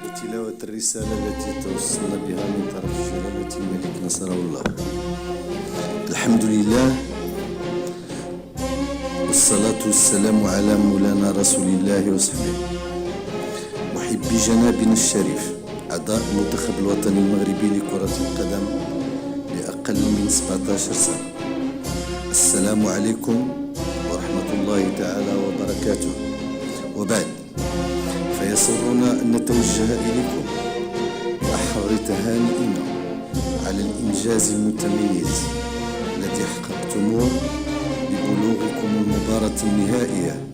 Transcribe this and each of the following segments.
وتلاوة الرسالة التي توصلنا بها من طرف جلالة الملك نصره الله. الحمد لله والصلاة والسلام على مولانا رسول الله وصحبه محبي جنابنا الشريف أعضاء المنتخب الوطني المغربي لكرة القدم لأقل من 17 سنة. السلام عليكم ورحمة الله تعالى وبركاته. وبعد، فيسرنا أن نتوجه إليكم بأحر تهانئنا على الإنجاز المتميز الذي حققتموه ببلوغكم المباراة النهائية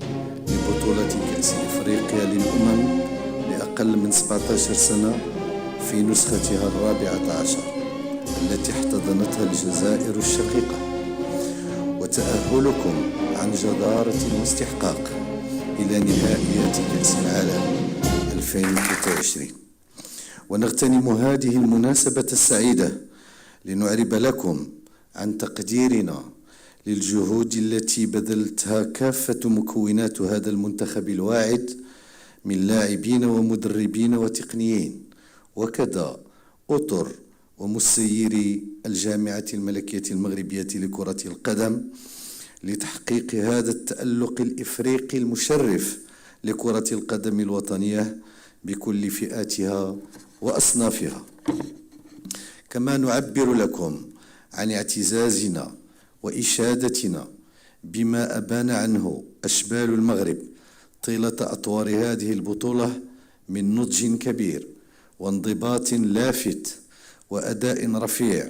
لبطولة كأس إفريقيا للأمم لأقل من 17 سنة في نسختها 14 التي احتضنتها الجزائر الشقيقة، وتأهلكم عن جدارة واستحقاق إلى نهائيات كأس العالم 2023. ونغتنم هذه المناسبة السعيدة لنعرب لكم عن تقديرنا للجهود التي بذلتها كافة مكونات هذا المنتخب الواعد من لاعبين ومدربين وتقنيين، وكذا أطر ومسيري الجامعة الملكية المغربية لكرة القدم لتحقيق هذا التألق الإفريقي المشرف لكرة القدم الوطنية بكل فئاتها وأصنافها. كما نعبر لكم عن اعتزازنا وإشادتنا بما أبان عنه أشبال المغرب طيلة أطوار هذه البطولة من نضج كبير وانضباط لافت وأداء رفيع،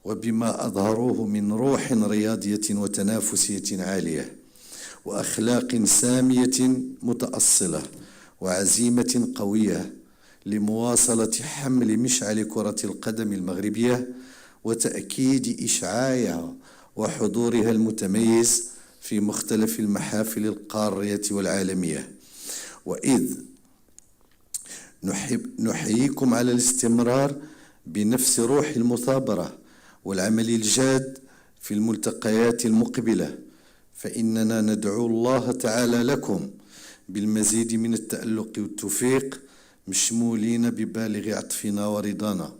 وبما أظهروه من روح رياضية وتنافسية عالية وأخلاق سامية متأصلة وعزيمة قوية لمواصلة حمل مشعل كرة القدم المغربية وتأكيد إشعاعها وحضورها المتميز في مختلف المحافل القارية والعالمية. وإذ نحييكم على الاستمرار بنفس روح المثابرة والعمل الجاد في الملتقيات المقبلة، فإننا ندعو الله تعالى لكم بالمزيد من التألق والتوفيق مشمولين ببالغ عطفنا ورضانا.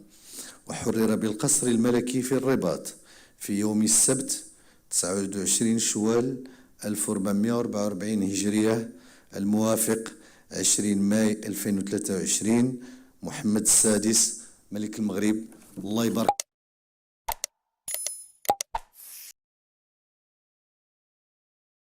وحرر بالقصر الملكي في الرباط في يوم السبت 29 شوال 1444 هجرية الموافق 20 ماي 2023 محمد السادس ملك المغرب. الله يبارك.